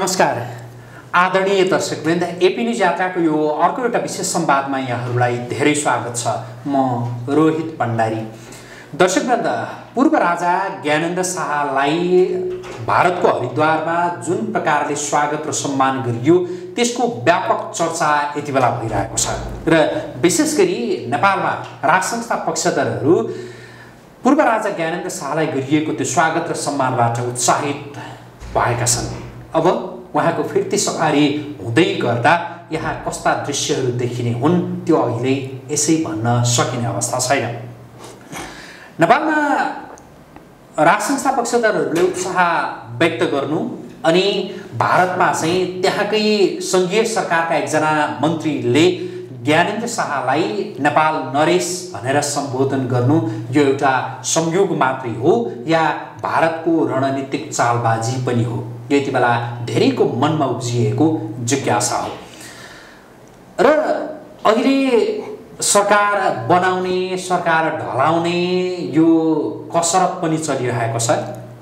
नमस्कार आदरणीय दर्शकवृन्द, AP news यात्राको यो अर्को एउटा विशेष संवादमा यहाँहरूलाई धेरै स्वागत छ। म रोहित भण्डारी। दर्शकवृन्द, पूर्व राजा ज्ञानेन्द्र शाहलाई भारतको हरिद्वारमा जुन प्रकारले स्वागत र सम्मान गरियो त्यसको व्यापक चर्चा यति बेला भइरहेको छ र विशेष गरी नेपालमा राज संस्था पक्षधरहरू पूर्व राजा ज्ञानेन्द्र शाहलाई गरिएको त्यो स्वागत र सम्मानबाट उत्साहित भएका छन्। अब उहाँको फिर्ती सवारी हुँदै गर्दा यहाँ कस्ता दृश्यहरू देखिने हुन् त्यो अहिले यसै भन्न सकिने अवस्था छैन। नेपालमा राज संस्था पक्षधरहरूले उत्साह व्यक्त गर्नु अनि भारतमा चाहिँ त्यहाँकै सङ्घीय सरकारका एकजना मन्त्रीले ज्ञानेन्द्र शाहलाई नेपाल नरेश भनेर सम्बोधन गर्नु यो एउटा संयोग मात्रै हो या भारतको रणनीतिक चालबाजी पनि हो, यो यति बेला धेरैको मनमा उब्जिएको जिज्ञासा हो। र अहिले सरकार बनाउने, सरकार ढलाउने यो कसरत पनि चलिरहेको छ।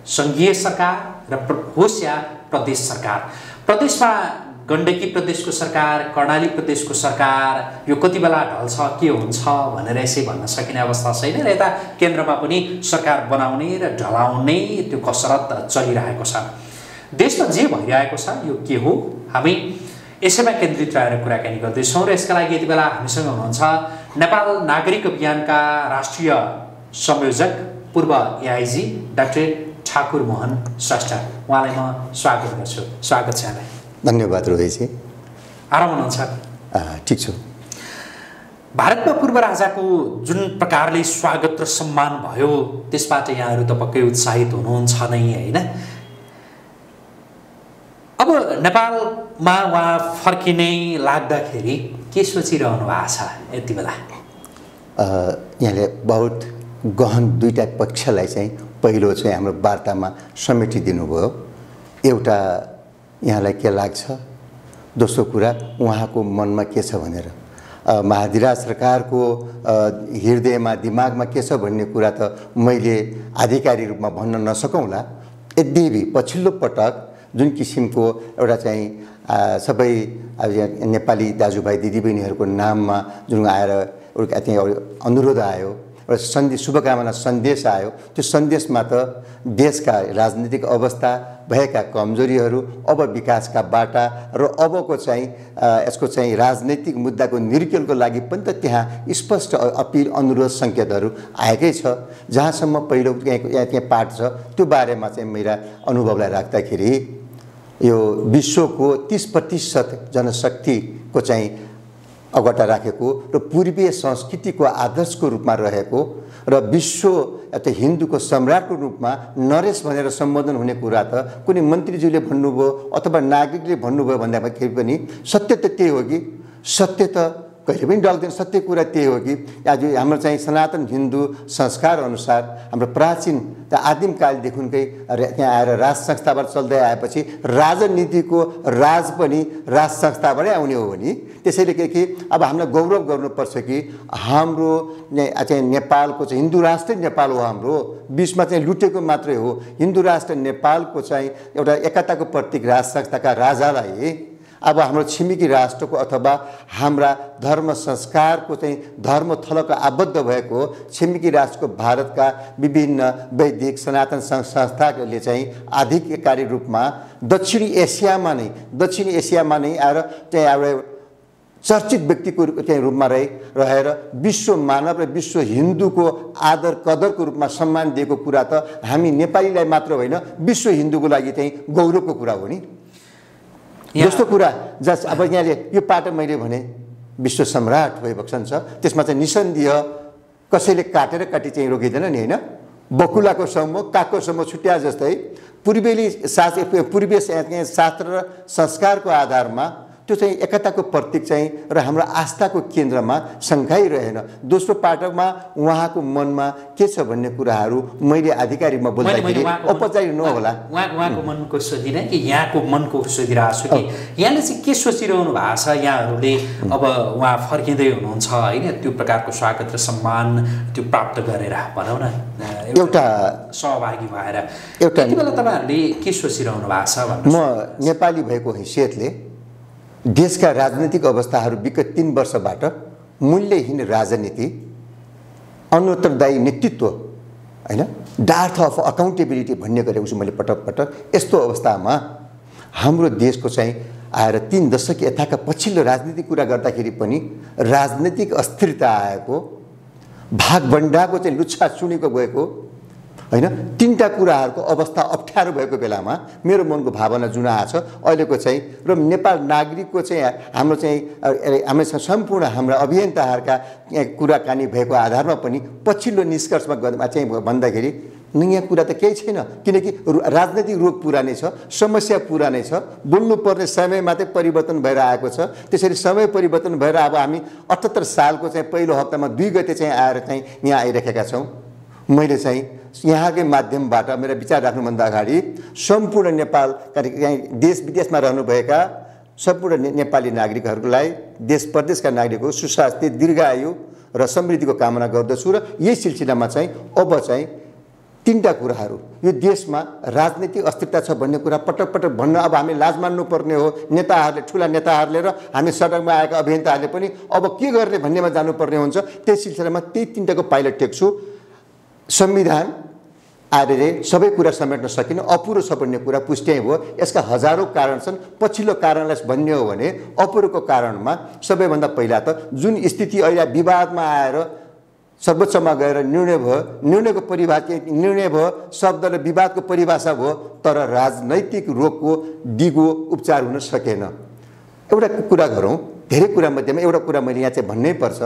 सङ्घीय सरकार र होस् या प्रदेश सरकार। प्रदेशमा गण्डकी प्रदेशको सरकार, कर्णाली प्रदेशको सरकार, यो कति बेला ढल्छ, के हुन्छ भनेर यसै भन्न सकिने अवस्था छैन र यता केन्द्रमा पनि सरकार बनाउने र ढलाउने त्यो कसरत चलिरहेको छ। देशमा जे भइरहेको छ यो के हो, हामी यसैमा केन्द्रित रहेर कुराकानी गर्दैछौँ र यसका लागि यति बेला हामीसँग हुनुहुन्छ नेपाल नागरिक अभियानका राष्ट्रिय संयोजक पूर्व एआइजी डाक्टर ठाकुर मोहन श्रेष्ठ। उहाँलाई म स्वागत गर्छु। स्वागत छ यहाँलाई। धन्यवाद रोहितजी। आराम हुनुहुन्छ? ठिक छु। भारतमा पूर्व राजाको जुन प्रकारले स्वागत र सम्मान भयो त्यसबाट यहाँहरू त पक्कै उत्साहित हुनुहुन्छ नै, होइन? अब नेपालमा उहाँ फर्किने लाग्दाखेरि के सोचिरहनु भएको छ यति बेला? यहाँले बहुत गहन दुईटा पक्षलाई चाहिँ पहिलो चाहिँ हाम्रो वार्तामा समेटिदिनु भयो। एउटा यहाँलाई के लाग्छ, दोस्रो कुरा उहाँको मनमा के छ भनेर। महाधिराज सरकारको हृदयमा दिमागमा के छ भन्ने कुरा त मैले आधिकारिक रूपमा भन्न नसकौँला। यद्यपि पछिल्लो पटक जुन किसिमको एउटा चाहिँ सबै नेपाली दाजुभाइ दिदीबहिनीहरूको नाममा जुन आएर एउटा चाहिँ अनुरोध आयो, एउटा शुभकामना सन्देश आयो, त्यो सन्देशमा त देशका राजनीतिक अवस्था, भएका कमजोरीहरू, अब विकासका बाटा र अबको चाहिँ यसको चाहिँ राजनैतिक मुद्दाको निरीक्षणको लागि पनि त त्यहाँ स्पष्ट अपिल, अनुरोध, सङ्केतहरू आएकै छ। जहाँसम्म पहिलो त्यहाँ पाठ छ त्यो बारेमा चाहिँ मेरा अनुभवलाई राख्दाखेरि यो विश्वको 30% जनशक्तिको चाहिँ अगटा राखेको र पूर्वीय संस्कृतिको आदर्शको रूपमा रहेको र विश्व हिन्दूको सम्राटको रूपमा नरेश भनेर सम्बोधन हुने कुरा त कुनै मन्त्रीज्यूले भन्नुभयो अथवा नागरिकले भन्नुभयो भन्दाखेरि पनि सत्य त त्यही हो कि? सत्य त कहिले पनि डल्दैन। सत्य कुरा त्यही हो कि आज हाम्रो चाहिँ सनातन हिन्दू संस्कार अनुसार हाम्रो प्राचीन आदिमकालदेखिकै त्यहाँ आएर राज संस्थाबाट चल्दै आएपछि राजनीतिको राज पनि राज संस्थाबाटै आउने हो भने त्यसैले के अब हामीलाई गौरव गर्नुपर्छ कि हाम्रो चाहिँ नेपालको चाहिँ हिन्दू राष्ट्र नेपाल हो। हाम्रो बिचमा चाहिँ लुटेको मात्रै हो। हिन्दू राष्ट्र नेपालको चाहिँ एउटा एकताको प्रतीक राज संस्थाका राजालाई अब हाम्रो छिमेकी राष्ट्रको अथवा हाम्रा धर्म संस्कारको चाहिँ धर्म थलको आबद्ध भएको छिमेकी राष्ट्रको भारतका विभिन्न वैदिक सनातन संस्थाहरूले चाहिँ आधिकारिक रूपमा दक्षिणी एसियामा नै आएर चाहिँ एउटा चर्चित व्यक्तिको चाहिँ रूपमा रहेर विश्व मानव र विश्व हिन्दूको आदर कदरको रूपमा सम्मान दिएको कुरा त हामी नेपालीलाई मात्र होइन, विश्व हिन्दूको लागि चाहिँ गौरवको कुरा हो नि। दोस्रो कुरा अब यहाँले यो पाटो मैले भने विश्व सम्राट भइबक्सन छ, त्यसमा चाहिँ निसन्देह कसैले काटेर काटी चाहिँ रोकिँदैन नि, होइन? बकुलाको सम्म कागको सम्म छुट्या जस्तै पूर्वीय शास्त्र र संस्कारको आधारमा त्यो चाहिँ एकताको प्रतीक चाहिँ र हाम्रो आस्थाको केन्द्रमा शङ्काइ रहेन। दोस्रो पाटोमा उहाँको मनमा के छ भन्ने कुराहरू मैले आधिकारिकमा बोल्दाखेरि औपचारिक नहोला। उहाँको मनको सोधिनँ कि यहाँको मनको सोधिरहेको छु कि यहाँले चाहिँ के सोचिरहनु भएको छ, यहाँहरूले अब उहाँ फर्किँदै हुनुहुन्छ होइन, त्यो प्रकारको स्वागत र सम्मान त्यो प्राप्त गरेर भनौँ न एउटा सहभागी भएर एउटा यति बेला तपाईँहरूले के सोचिरहनु भएको छ भन्नु। म नेपाली भएको हैसियतले देशका राजनीतिक अवस्थाहरू विगत 3 वर्षबाट मूल्यहीन राजनीति, अनुत्तरदायी नेतृत्व होइन, डार्थ अफ अकाउन्टेबिलिटी भन्ने गरेको छु मैले पटक पटक। यस्तो अवस्थामा हाम्रो देशको चाहिँ आएर 3 दशक यताका पछिल्लो राजनीतिक कुरा गर्दाखेरि पनि राजनीतिक अस्थिरता आएको, भागभण्डाको चाहिँ लुच्छा चुनेको गएको होइन, 3टा कुराहरूको अवस्था अप्ठ्यारो भएको बेलामा मेरो मनको भावना जुन आएको छ अहिलेको चाहिँ र नेपाल नागरिकको चाहिँ हाम्रो चाहिँ हामीसँग सम्पूर्ण हाम्रा अभियन्ताहरूका कुराकानी भएको आधारमा पनि पछिल्लो निष्कर्षमा चाहिँ भन्दाखेरि नयाँ कुरा त केही छैन, किनकि राजनैतिक रोग पुरानै छ, समस्या पुरानै छ, बोल्नुपर्ने समय मात्रै परिवर्तन भएर आएको छ। त्यसरी समय परिवर्तन भएर अब हामी 78 सालको चाहिँ पहिलो हप्तामा 2 गते चाहिँ आएर चाहिँ यहाँ आइरहेका छौँ। मैले चाहिँ यहाँकै माध्यमबाट मेरो विचार राख्नुभन्दा अगाडि सम्पूर्ण नेपाल देश विदेशमा रहनुभएका सम्पूर्ण नेपाली नागरिकहरूलाई, देश प्रदेशका नागरिकहरू सुस्वास्थ्य, दीर्घायु र समृद्धिको कामना गर्दछु। र यही सिलसिलामा चाहिँ अब चाहिँ 3टा कुराहरू, यो देशमा राजनीतिक अस्थिरता छ भन्ने कुरा पटक पटक भन्न अब हामी लाज मान्नुपर्ने हो। नेताहरूले, ठुला नेताहरूले र हामी सडकमा आएका अभियन्ताहरूले पनि अब के गर्ने भन्नेमा जानुपर्ने हुन्छ। त्यही सिलसिलामा त्यही 3टाको पाइलट टेक्छु। संविधान आएर सबै कुरा समेट्न सकिन, अपुरो छ भन्ने कुरा पुष्टि भयो। यसका हजारौँ कारण छन्। पछिल्लो कारणलाई भन्ने हो भने अपुरोको कारणमा सबैभन्दा पहिला त जुन स्थिति अहिले विवादमा आएर सर्वोच्चमा गएर निर्णय भयो, निर्णयको परिभाषा निर्णय भयो, शब्द र विवादको परिभाषा भयो, तर राजनैतिक रोगको दिगो उपचार हुन सकेन। एउटा कुरा गरौँ, धेरै कुरा मध्येमा एउटा कुरा मैले यहाँ चाहिँ भन्नै पर्छ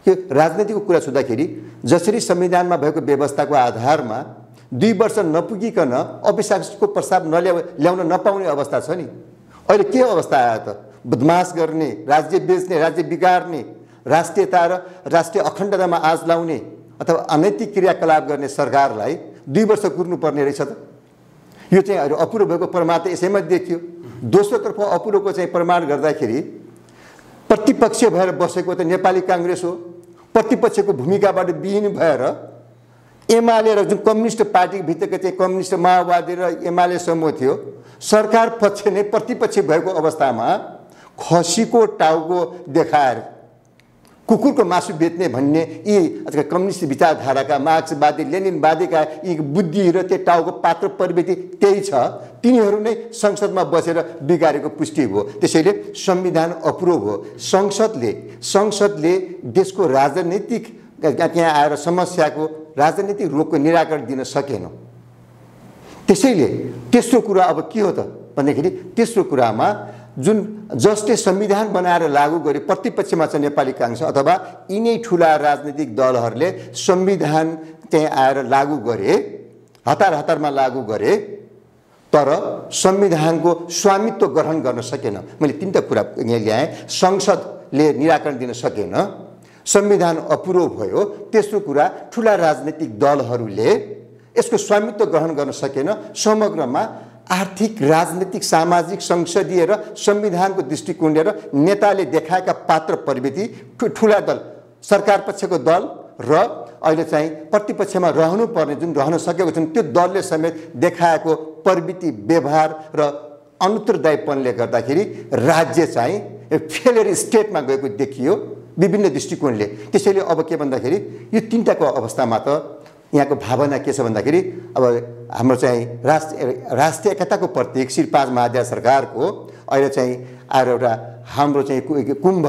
कि राजनीतिको कुरा छुँदाखेरि जसरी संविधानमा भएको व्यवस्थाको आधारमा 2 वर्ष नपुगिकन अविश्वासको प्रस्ताव ल्याउन नपाउने अवस्था छ नि, अहिले के अवस्था आयो त? बदमास गर्ने, राज्य बेच्ने, राज्य बिगार्ने, राष्ट्रियता र राष्ट्रिय अखण्डतामा आँच लाउने अथवा अनैतिक क्रियाकलाप गर्ने सरकारलाई 2 वर्ष कुर्नुपर्ने रहेछ त। यो चाहिँ अपुरो भएको प्रमाण त यसैमा देखियो। दोस्रोतर्फ अपुरोको चाहिँ प्रमाण गर्दाखेरि प्रतिपक्ष भएर बसेको त नेपाली काङ्ग्रेस हो। प्रतिपक्षको भूमिकाबाट विहीन भएर एमाले र जुन कम्युनिस्ट पार्टीभित्रको चाहिँ कम्युनिस्ट, माओवादी र एमाले समूह थियो, सरकार पक्ष नै प्रतिपक्ष भएको अवस्थामा खसीको टाउको देखाएर कुकुरको मासु बेच्ने भन्ने यी कम्युनिस्ट विचारधाराका मार्क्सवादी, लेनिनवादीका यी बुद्धि र त्यो टाउको पात्र प्रवृत्ति त्यही छ, तिनीहरू नै संसदमा बसेर बिगारेको पुष्टि भयो। त्यसैले संविधान अप्रुभ हो। संसदले देशको राजनीतिक त्यहाँ आएर समस्याको राजनीतिक रोगको निराकरण दिन सकेन। त्यसैले तेस्रो कुरा अब के हो त भन्दाखेरि तेस्रो कुरामा जुन जसले संविधान बनाएर लागू गरे प्रतिपक्षमा छ नेपाली काङ्ग्रेस अथवा यिनै ठुला राजनीतिक दलहरूले संविधान त्यहाँ आएर लागू गरे, हतारमा लागू गरे, तर संविधानको स्वामित्व ग्रहण गर्न सकेन। मैले 3टा कुरा यहाँ ल्याएँ। संसदले निराकरण दिन सकेन, संविधान अपुरो भयो। तेस्रो कुरा ठुला राजनीतिक दलहरूले यसको स्वामित्व ग्रहण गर्न सकेन। समग्रमा आर्थिक, राजनीतिक, सामाजिक, संसदीय र संविधानको दृष्टिकोणले र नेताले देखाएका पात्र प्रवृत्ति ठुला दल, सरकार पक्षको दल र अहिले चाहिँ प्रतिपक्षमा रहनुपर्ने जुन रहन सकेको छन् त्यो दलले समेत देखाएको प्रवृत्ति, व्यवहार र अनुत्तरदायीपनले गर्दाखेरि राज्य चाहिँ फेलियर स्टेटमा गएको देखियो विभिन्न दृष्टिकोणले। त्यसैले अब के भन्दाखेरि यो 3टाको अवस्थामा त यहाँको भावना के छ भन्दाखेरि अब हाम्रो चाहिँ राष्ट्रिय एकताको प्रतीक श्री 5 महादेव सरकारको अहिले चाहिँ आएर एउटा हाम्रो चाहिँ कुम्भ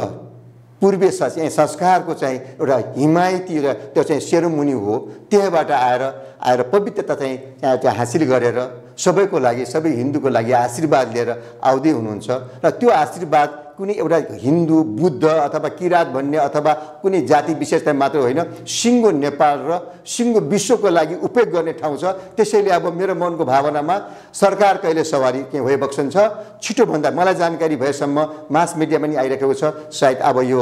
पूर्वीय संस्कारको चाहिँ एउटा हिमायती र त्यो चाहिँ सेरोमनी हो। त्यहाँबाट आएर पवित्रता चाहिँ हासिल गरेर सबैको लागि, सबै हिन्दूको लागि आशीर्वाद लिएर आउँदै हुनुहुन्छ र त्यो आशीर्वाद कुनै एउटा हिन्दू बुद्ध अथवा किराँत भन्ने अथवा कुनै जाति विशेषता मात्र होइन, सिङ्गो नेपाल र सिङ्गो विश्वको लागि उपयोग गर्ने ठाउँ छ। त्यसैले अब मेरो मनको भावनामा सरकार कहिले सवारी के भइबक्सन छ, छिटोभन्दा मलाई जानकारी भएसम्म मास मिडियामा पनि आइरहेको छ, सायद अब यो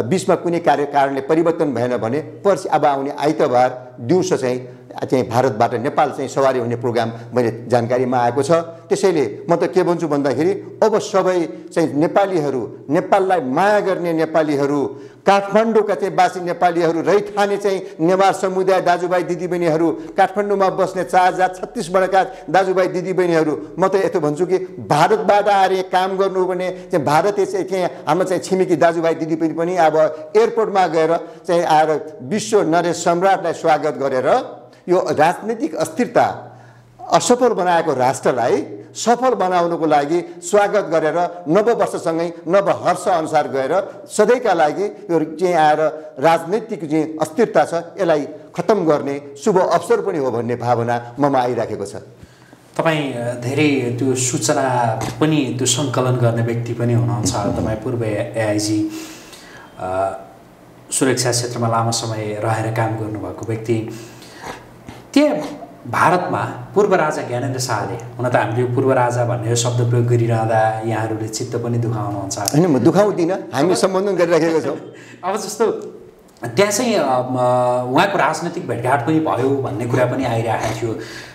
बिचमा कुनै कारणले परिवर्तन भएन भने पर्सि अब आउने आइतबार दिउँसो चाहिँ भारतबाट नेपाल चाहिँ सवारी हुने प्रोग्राम मैले जानकारीमा आएको छ। त्यसैले म त के भन्छु भन्दाखेरि अब सबै चाहिँ नेपालीहरू, नेपाललाई माया गर्ने नेपालीहरू, काठमाडौँका चाहिँ बासी नेपालीहरू, रैथाने चाहिँ नेवार समुदाय दाजुभाइ दिदीबहिनीहरू, काठमाडौँमा बस्ने 4036 दाजुभाइ दिदीबहिनीहरू, म त यस्तो भन्छु कि भारतबाट आएर काम गर्नु भने चाहिँ भारतीय चाहिँ हाम्रो चाहिँ छिमेकी दाजुभाइ दिदीबहिनी पनि अब एयरपोर्टमा गएर चाहिँ आएर विश्व नरेश सम्राटलाई स्वागत गरेर यो राजनीतिक अस्थिरता असफल बनाएको राष्ट्रलाई सफल बनाउनको लागि स्वागत गरेर नववर्षसँगै नवहर्ष अनुसार गएर सधैँका लागि यो चाहिँ आएर राजनीतिक चाहिँ अस्थिरता छ यसलाई खत्तम गर्ने शुभ अवसर पनि हो भन्ने भावना ममा आइराखेको छ। तपाईँ धेरै त्यो सूचना पनि त्यो सङ्कलन गर्ने व्यक्ति पनि हुनुहुन्छ। तपाईँ पूर्व एआइजी सुरक्षा क्षेत्रमा लामो समय रहेर काम गर्नुभएको व्यक्ति। त्यहाँ भारतमा पूर्व राजा ज्ञानेन्द्र शाहले, हुन त हामीले पूर्व राजा भन्ने शब्द प्रयोग गरिरहँदा यहाँहरूले चित्त पनि दुखाउनुहुन्छ। होइन, म दुखाउँदिनँ, हामी सम्बोधन गरिराखेको छौँ। अब जस्तो त्यहाँ चाहिँ उहाँको राजनैतिक भेटघाट पनि भयो भन्ने कुरा पनि आइरहेको थियो।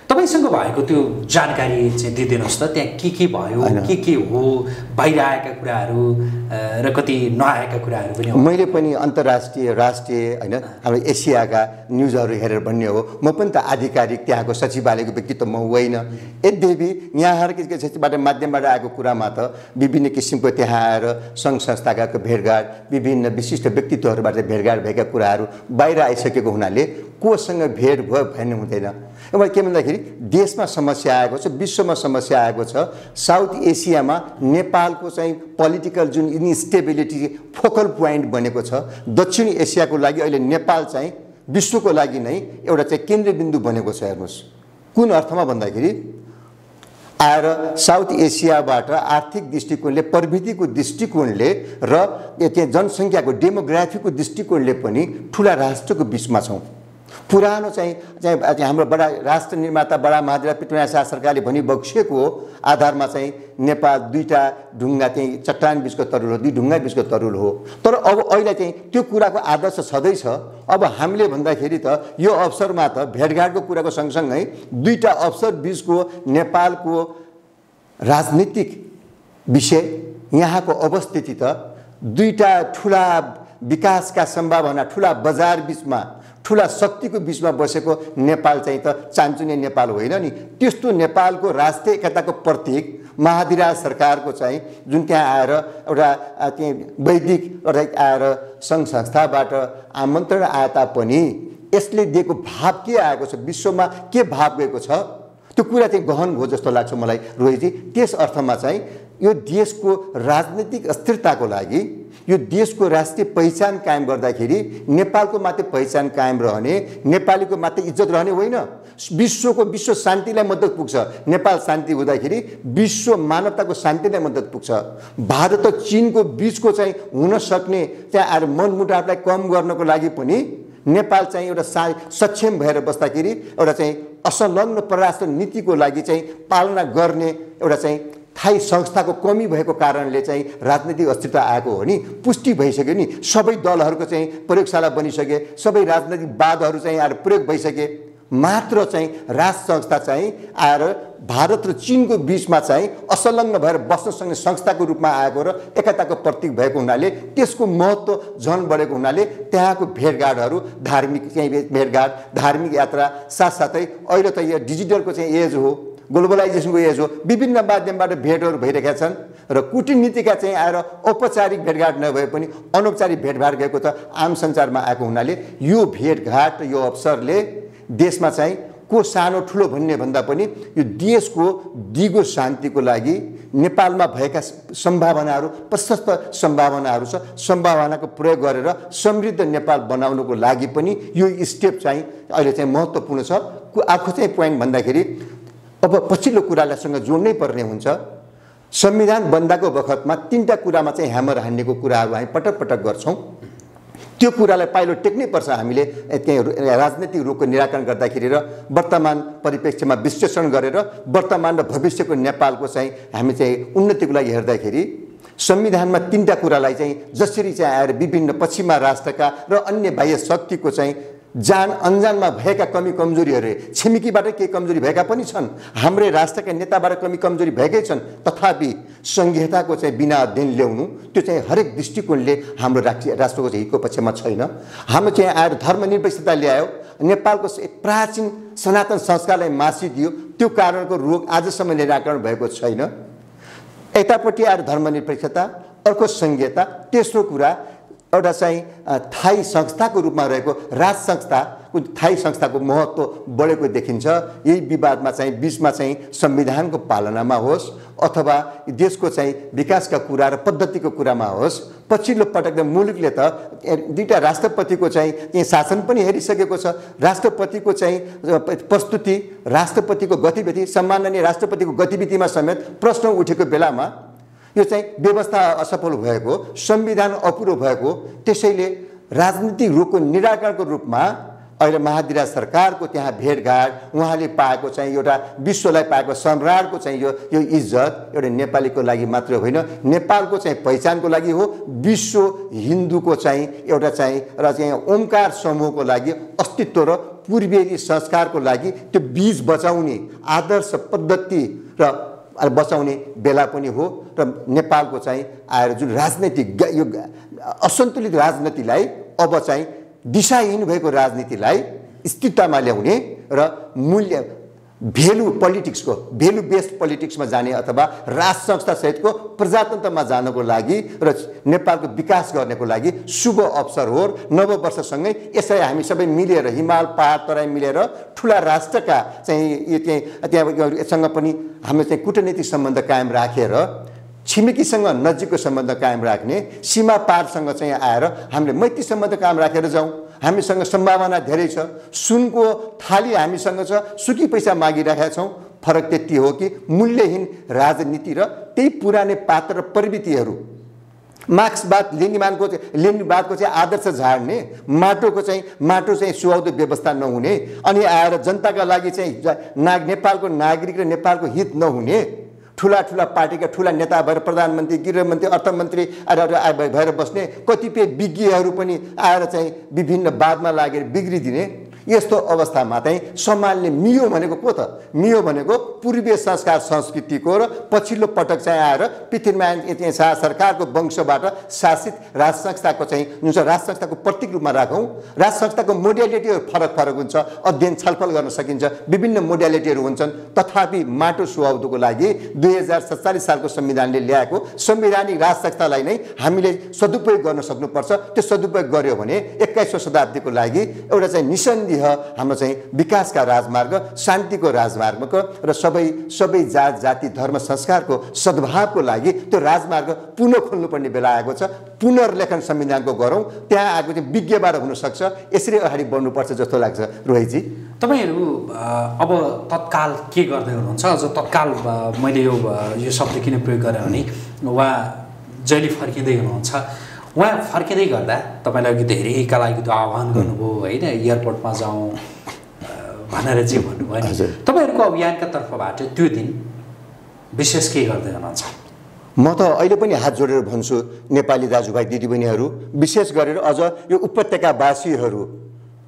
तपाईँसँग भएको त्यो जानकारी चाहिँ दिइदिनुहोस् त, त्यहाँ के भयो, के हो, बाहिर आएका कुराहरू र कति नआएका कुराहरू पनि हो। मैले पनि अन्तर्राष्ट्रिय राष्ट्रिय होइन हाम्रो एसियाका न्युजहरू हेरेर भन्ने हो। म पनि त आधिकारिक त्यहाँको सचिवालयको व्यक्ति त म होइन। यद्यपि यहाँहरूको सचिवालय माध्यमबाट आएको कुरामा त विभिन्न किसिमको त्यहाँ आएर सङ्घ संस्थाका भेटघाट, विभिन्न विशिष्ट व्यक्तित्वहरूबाट भेटघाट भएका कुराहरू बाहिर आइसकेको हुनाले कोसँग भेट भयो भन्ने हुँदैन। एउटा के भन्दाखेरि देशमा समस्या आएको छ, विश्वमा समस्या आएको छ। साउथ एसियामा नेपालको चाहिँ पोलिटिकल जुन इन्स्टेबिलिटी फोकल पोइन्ट बनेको छ। दक्षिण एसियाको लागि अहिले नेपाल चाहिँ विश्वको लागि नै एउटा चाहिँ केन्द्रबिन्दु बनेको छ। हेर्नुहोस् कुन अर्थमा भन्दाखेरि आएर साउथ एसियाबाट आर्थिक दृष्टिकोणले, प्रविधिको दृष्टिकोणले र त्यहाँ जनसङ्ख्याको डेमोग्राफीको दृष्टिकोणले पनि ठुला राष्ट्रको बिचमा छौँ। पुरानो चाहिँ हाम्रो बडा राष्ट्र निर्माता बडा महादेव पृथ्वीनारायण शाह सरकारले भनी बक्सेको आधारमा चाहिँ नेपाल दुईटा ढुङ्गा चाहिँ चट्टान बिचको तरुल हो, दुई ढुङ्गा बिचको तरुल हो। तर अब अहिले चाहिँ त्यो कुराको आदर्श छँदैछ। अब हामीले भन्दाखेरि त यो अवसरमा त भेटघाटको कुराको सँगसँगै दुईटा अवसर बिचको नेपालको राजनीतिक विषय, यहाँको अवस्थिति त दुईटा ठुला विकासका सम्भावना, ठुला बजार बिचमा, ठुला शक्तिको बिचमा बसेको नेपाल चाहिँ त चान्चुने नेपाल होइन नि। त्यस्तो नेपालको राष्ट्रिय एकताको प्रतीक महाधिराज सरकारको चाहिँ जुन त्यहाँ आएर एउटा त्यहाँ वैदिक एउटा आएर सङ्घ संस्थाबाट आमन्त्रण आए तापनि यसले दिएको भाव के आएको छ, विश्वमा के भाव गएको छ, त्यो कुरा चाहिँ गहन हो जस्तो लाग्छ मलाई रोहितजी। त्यस अर्थमा चाहिँ यो देशको राजनीतिक अस्थिरताको लागि, यो देशको राष्ट्रिय पहिचान कायम गर्दाखेरि नेपालको मात्रै पहिचान कायम रहने, नेपालीको मात्रै इज्जत रहने होइन, विश्व शान्तिलाई मद्दत पुग्छ। नेपाल शान्ति हुँदाखेरि विश्व मानवताको शान्तिलाई मद्दत पुग्छ। भारत र चीनको बिचको चाहिँ हुन सक्ने त्यहाँ आएर मनमुटावलाई कम गर्नको लागि पनि नेपाल चाहिँ एउटा सक्षम भएर बस्दाखेरि एउटा चाहिँ असंलग्न परराष्ट्र नीतिको लागि चाहिँ पालना गर्ने एउटा चाहिँ थाई संस्थाको कमी भएको कारणले चाहिँ राजनीतिक अस्थिरता आएको हो नि, पुष्टि भइसक्यो नि। सबै दलहरूको चाहिँ प्रयोगशाला बनिसके, सबै राजनैतिक वादहरू चाहिँ आएर प्रयोग भइसके, मात्र चाहिँ राज संस्था चाहिँ आएर भारत र चीनको बिचमा चाहिँ असंलग्न भएर बस्न सक्ने संस्थाको रूपमा आएको र एकताको प्रतीक भएको हुनाले त्यसको महत्त्व झन बढेको हुनाले त्यहाँको भेटघाटहरू, धार्मिक चाहिँ भेटघाट, धार्मिक यात्रा, साथसाथै अहिले त यो डिजिटलको चाहिँ एज हो, ग्लोबलाइजेसनको एज हो, विभिन्न माध्यमबाट भेटहरू भइरहेका छन् र कूटनीतिका चाहिँ आएर औपचारिक भेटघाट नभए पनि अनौपचारिक भेटघाट गएको त आम सञ्चारमा आएको हुनाले यो भेटघाट, यो अवसरले देशमा चाहिँ को सानो ठुलो भन्ने भन्दा पनि यो देशको दिगो शान्तिको लागि नेपालमा भएका सम्भावनाहरू, प्रशस्त सम्भावनाहरू छ, सम्भावनाको प्रयोग गरेर समृद्ध नेपाल बनाउनको लागि पनि यो स्टेप चाहिँ अहिले चाहिँ महत्त्वपूर्ण छ। आखो चाहिँ पोइन्ट भन्दाखेरि अब पछिल्लो कुरालाईसँग जोड्नै पर्ने हुन्छ। संविधान बन्दाको बखतमा 3टा कुरामा चाहिँ ह्यामर हान्नेको कुराहरू हामी पटक पटक गर्छौँ। त्यो कुरालाई पाइलो टेक्नैपर्छ हामीले त्यही राजनीतिक रोगको निराकरण गर्दाखेरि र वर्तमान परिप्रेक्ष्यमा विश्लेषण गरेर वर्तमान र भविष्यको नेपालको चाहिँ हामी चाहिँ उन्नतिको लागि हेर्दाखेरि संविधानमा 3टा कुरालाई चाहिँ जसरी चाहिँ आएर विभिन्न पश्चिमा राष्ट्रका र अन्य बाह्य शक्तिको चाहिँ जान अनजानमा भएका कमी कमजोरीहरू छिमेकीबाट केही कमजोरी भएका पनि छन्, हाम्रै राष्ट्रका नेताबाट कमी कमजोरी भएकै छन्, तथापि संहिताको चाहिँ बिना अध्ययन ल्याउनु त्यो चाहिँ हरेक दृष्टिकोणले हाम्रो राष्ट्रको चाहिँ हितको पक्षमा छैन। हाम्रो चाहिँ आएर धर्मनिरपेक्षता ल्यायो, नेपालको प्राचीन सनातन संस्कारलाई मासिदियो, त्यो कारणको रोग आजसम्म निराकरण भएको छैन। यतापट्टि आएर धर्मनिरपेक्षता, अर्को संहिता, तेस्रो कुरा एउटा चाहिँ थाई संस्थाको रूपमा रहेको राज संस्थाको थाई संस्थाको महत्त्व बढेको देखिन्छ। यही विवादमा चाहिँ बीचमा चाहिँ संविधानको पालनामा होस् अथवा देशको चाहिँ विकासका कुरा र पद्धतिको कुरामा होस्, पछिल्लो पटक मुलुकले त 2टा राष्ट्रपतिको चाहिँ शासन पनि हेरिसकेको छ। राष्ट्रपतिको चाहिँ प्रस्तुति, राष्ट्रपतिको गतिविधि, सम्माननीय राष्ट्रपतिको गतिविधिमा समेत प्रश्न उठेको बेलामा यो चाहिँ व्यवस्था असफल भएको, संविधान अपुरो भएको, त्यसैले राजनीतिक रोगको निराकरणको रूपमा अहिले महाधिरा सरकारको त्यहाँ भेटघाट उहाँले पाएको चाहिँ एउटा विश्वलाई पाएको सम्राटको चाहिँ यो इज्जत एउटा नेपालीको लागि मात्र होइन, नेपालको चाहिँ पहिचानको लागि हो, विश्व हिन्दूको चाहिँ एउटा चाहिँ र चाहिँ ओमकार समूहको लागि अस्तित्व र पूर्वेली संस्कारको लागि त्यो बीज बचाउने आदर्श पद्धति र बचाउने बेला पनि हो। र नेपालको चाहिँ आएर जुन राजनीतिक यो असन्तुलित राजनीतिलाई अब चाहिँ दिशाहीन भएको राजनीतिलाई स्थिरतामा ल्याउने र मूल्य भेल्यु पोलिटिक्सको भेल्यु बेस्ड पोलिटिक्समा जाने अथवा राज संस्था सहितको प्रजातन्त्रमा जानको लागि र नेपालको विकास गर्नको लागि शुभ अवसर हो। नववर्षसँगै यसरी हामी सबै मिलेर हिमाल पहाड तराई मिलेर ठुला राष्ट्रका चाहिँ त्यहाँसँग पनि हामीले चाहिँ कूटनीतिक सम्बन्ध कायम राखेर छिमेकीसँग नजिकको सम्बन्ध कायम राख्ने, सीमा पारसँग चाहिँ आएर हामीले मैत्री सम्बन्ध कायम राखेर जाउँ। हामीसँग सम्भावना धेरै छ, सुनको थाली हामीसँग छ, सुकी पैसा मागिरहेका छौँ। फरक त्यति हो कि मूल्यहीन राजनीति र त्यही पुरानै पात्र र प्रवृत्तिहरू मार्क्सवाद लेनिनवादको चाहिँ आदर्श झाड्ने, माटो चाहिँ सुहाउँदो व्यवस्था नहुने, अनि आएर जनताका लागि चाहिँ नेपालको नागरिक र नेपालको हित नहुने, ठुला पार्टीका ठुला नेता भएर प्रधानमन्त्री, गृहमन्त्री, अर्थमन्त्री भएर बस्ने कतिपय विज्ञहरू पनि आएर चाहिँ विभिन्न वादमा लागेर बिग्रिदिने, यस्तो अवस्थामा चाहिँ सम्हाल्ने मियो भनेको को त? मियो भनेको पूर्वीय संस्कार संस्कृतिको र पछिल्लो पटक चाहिँ आएर पृथ्वीनारायण शाह सरकारको वंशबाट शासित राज संस्थाको चाहिँ जुन चाहिँ राज संस्थाको प्रतीक रूपमा राखौँ। राज संस्थाको मोडालिटीहरू फरक हुन्छ, अध्ययन छलफल गर्न सकिन्छ, विभिन्न मोडालिटीहरू हुन्छन्, तथापि माटो सुहाउँदोको लागि 2047 सालको संविधानले ल्याएको संवैधानिक राज संस्थालाई नै हामीले सदुपयोग गर्न सक्नुपर्छ। त्यो सदुपयोग गर्यो भने 21औं शताब्दीको लागि एउटा चाहिँ निसन्देह हाम्रो चाहिँ विकासका राजमार्ग, शान्तिको राजमार्ग र सबै जात जाति धर्म संस्कारको सद्भावको लागि त्यो राजमार्ग पुनः खोल्नुपर्ने बेला आएको छ। पुनर्लेखन संविधानको गरौँ, त्यहाँ आएको चाहिँ विज्ञबाट हुनसक्छ। यसरी अगाडि बढ्नुपर्छ जस्तो लाग्छ। रोहितजी, तपाईहरू अब तत्काल के गर्दै हुनुहुन्छ? अझ तत्काल मैले यो शब्द किन प्रयोग गरेँ भने उहाँ जहिले फर्किँदै हुनुहुन्छ, उहाँ फर्किँदै गर्दा तपाईँलाई अघि धेरैका लागि त्यो आह्वान गर्नुभयो होइन, एयरपोर्टमा जाउँ भनेर जे भन्नुभयो नि, तपाईँहरूको अभियानका तर्फबाट त्यो दिन विशेष के गर्दै हुनुहुन्छ? म त अहिले पनि हात जोडेर भन्छु नेपाली दाजुभाइ दिदीबहिनीहरू, विशेष गरेर अझ यो उपत्यकावासीहरू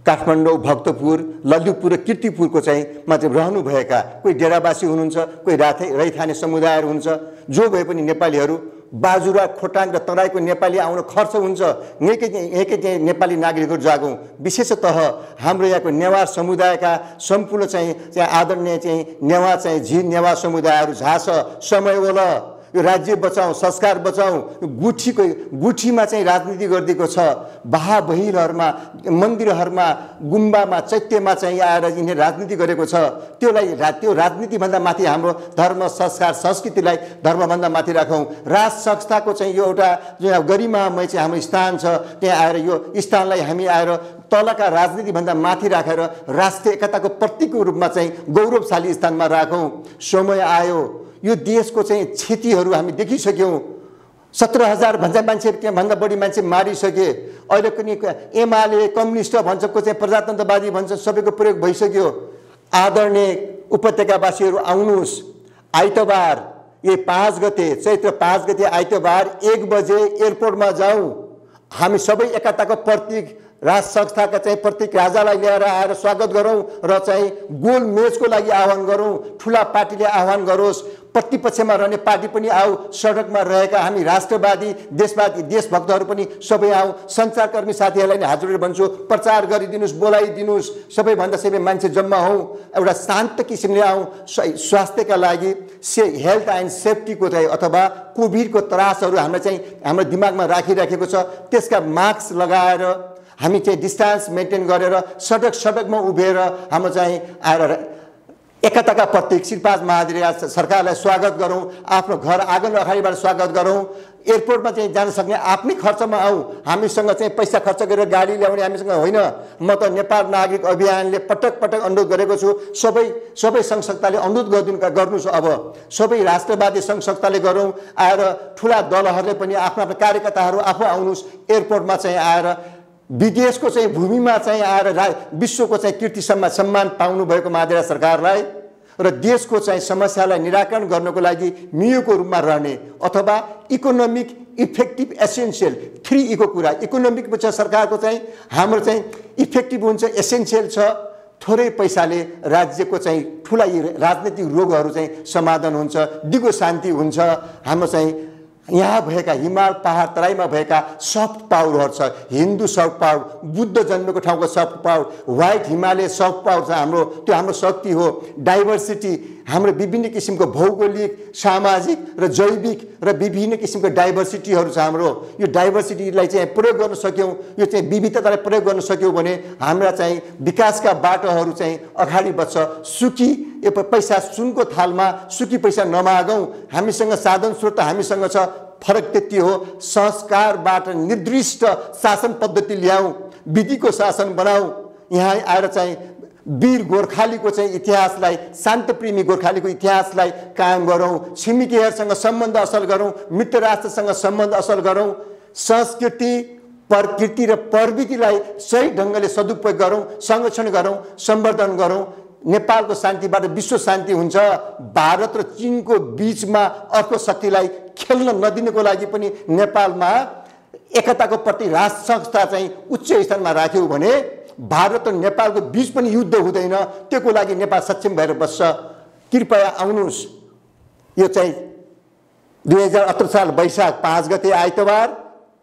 काठमाडौँ, भक्तपुर, ललितपुर र कीर्तिपुरको चाहिँ मात्र रहनुभएका कोही डेरावासी हुनुहुन्छ, कोही रैथाने समुदायहरू हुन्छ, जो भए पनि नेपालीहरू बाजुरा, खोटाङ र तराईको नेपाली आउन खर्च हुन्छ। यहीँकै चाहिँ नेपाली नागरिकहरू जागौँ। विशेषतः हाम्रो यहाँको नेवार समुदायका सम्पूर्ण चाहिँ आदरणीय चाहिँ नेवार चाहिँ झी नेवार समुदायहरू झाछ समय होला, यो राज्य बचाउँ, संस्कार बचाउँ। गुठीमा चाहिँ राजनीति गरिदिएको छ, बहिलहरूमा, मन्दिरहरूमा, गुम्बामा, चैत्यमा चाहिँ आएर यिनीहरूले राजनीति गरेको छ। त्यो राजनीतिभन्दा माथि हाम्रो धर्म संस्कार संस्कृतिलाई धर्मभन्दा माथि राखौँ। राज संस्थाको चाहिँ यो एउटा जुन गरिमामय चाहिँ हाम्रो स्थान छ, त्यहाँ आएर यो स्थानलाई हामी आएर तलका राजनीतिभन्दा माथि राखेर राष्ट्रिय एकताको प्रतीकको रूपमा चाहिँ गौरवशाली स्थानमा राखौँ। समय आयो यो देशको चाहिँ क्षतिहरू हामी देखिसक्यौँ। 17,000 भन्दा मान्छे भन्दा बढी मान्छे मारिसके। अहिले पनि एमाले कम्युनिस्ट भन्छको चाहिँ प्रजातन्त्रवादी भन्छ सबैको प्रयोग भइसक्यो। आदरणीय उपत्यकावासीहरू आउनुहोस्, आइतबार ये 5 गते चैत्र 5 गते आइतबार 1 बजे एयरपोर्टमा जाउँ। हामी सबै एकताको प्रतीक राज संस्थाका चाहिँ प्रत्येक राजालाई ल्याएर आएर स्वागत गरौँ र चाहिँ गोल मेचको लागि आह्वान गरौँ। ठुला पार्टीले आह्वान गरोस्, प्रतिपक्षमा रहने पार्टी पनि आऊ, सडकमा रहेका हामी राष्ट्रवादी देशवादी देशभक्तहरू पनि सबै आऊ। सञ्चारकर्मी साथीहरूलाई नि हात जोडेर भन्छु, प्रचार गरिदिनुहोस्, बोलाइदिनुहोस्, सबैभन्दा सबै मान्छे जम्मा हौँ, एउटा शान्त किसिमले आऊ। स्वास्थ्यका लागि हेल्थ एन्ड सेफ्टीको चाहिँ अथवा कोभिडको त्रासहरू हामीले चाहिँ हाम्रो दिमागमा राखिराखेको छ। त्यसका मास्क लगाएर हामी चाहिँ डिस्टेन्स मेन्टेन गरेर सडकमा उभिएर हाम्रो चाहिँ आएर एकताका प्रतीक श्रीपाद महाधिर सरकारलाई स्वागत गरौँ। आफ्नो घर आँगन अगाडिबाट स्वागत गरौँ। एयरपोर्टमा चाहिँ जान सक्ने आफ्नै खर्चमा आऊ। हामीसँग चाहिँ पैसा खर्च गरेर गाडी ल्याउने हामीसँग होइन। म त नेपाल नागरिक अभियानले पटक पटक अनुरोध गरेको छु, सबै सङ्घ संस्थाले अनुरोध गर्नुहोस्। अब सबै राष्ट्रवादी सङ्घ संस्थाले गरौँ। आएर ठुला दलहरूले पनि आफ्नो आफ्नो कार्यकर्ताहरू आफू आउनुहोस्। एयरपोर्टमा चाहिँ आएर विदेशको चाहिँ भूमिमा चाहिँ आएर विश्वको चाहिँ कीर्ति सम्मान पाउनु भएको महाधिरा सरकारलाई र देशको चाहिँ समस्यालाई निराकरण गर्नको लागि मियोको रूपमा रहने अथवा इकोनोमिक इफेक्टिभ एसेन्सियल 3E को कुरा। इकोनोमिक छ सरकारको चाहिँ हाम्रो चाहिँ इफेक्टिभ हुन्छ, एसेन्सियल छ। थोरै पैसाले राज्यको चाहिँ ठुला राजनीतिक रोगहरू चाहिँ समाधान हुन्छ, दिगो शान्ति हुन्छ। हाम्रो चाहिँ यहाँ भएका हिमाल पहाड तराईमा भएका सफ्ट पावरहरू छ। हिन्दू सफ्ट पावर, बुद्ध जन्मेको ठाउँको soft power, white Himalaya soft power छ हाम्रो। त्यो हाम्रो शक्ति हो। डाइभर्सिटी, हाम्रो विभिन्न किसिमको भौगोलिक, सामाजिक र जैविक र विभिन्न किसिमको डाइभर्सिटीहरू छ हाम्रो। यो डाइभर्सिटीलाई चाहिँ प्रयोग गर्न सक्यौँ, यो चाहिँ विविधतालाई प्रयोग गर्न सक्यौँ भने हाम्रा चाहिँ विकासका बाटोहरू चाहिँ अगाडि बढ्छ। सुकी पैसा सुनको थालमा सुकी पैसा नमागौँ। हामीसँग साधन स्रोत हामीसँग छ, फरक त्यति हो। संस्कारबाट निर्दिष्ट शासन पद्धति ल्याऊ, विधिको शासन बनाऊ। यहाँ आएर चाहिँ वीर गोर्खालीको चाहिँ इतिहासलाई, शान्तप्रेमी गोर्खालीको इतिहासलाई कायम गरौँ। छिमेकीहरूसँग सम्बन्ध असल गरौँ, मित्र राष्ट्रसँग सम्बन्ध असल गरौँ। संस्कृति, प्रकृति र प्रविधिलाई सही ढङ्गले सदुपयोग गरौँ, संरक्षण गरौँ, सम्वर्धन गरौँ। नेपालको शान्तिबाट विश्व शान्ति हुन्छ। भारत र चीनको बीचमा अर्को शक्तिलाई खेल्न नदिनको लागि पनि नेपालमा एकताको प्रति राष्ट्र संस्था चाहिँ उच्च स्थानमा राख्यौँ भने भारत र नेपालको बीच पनि युद्ध हुँदैन। त्यसको लागि नेपाल सक्षम भएर बस्छ। कृपया आउनुहोस्। यो चाहिँ 2018 साल वैशाख 5 गते आइतबार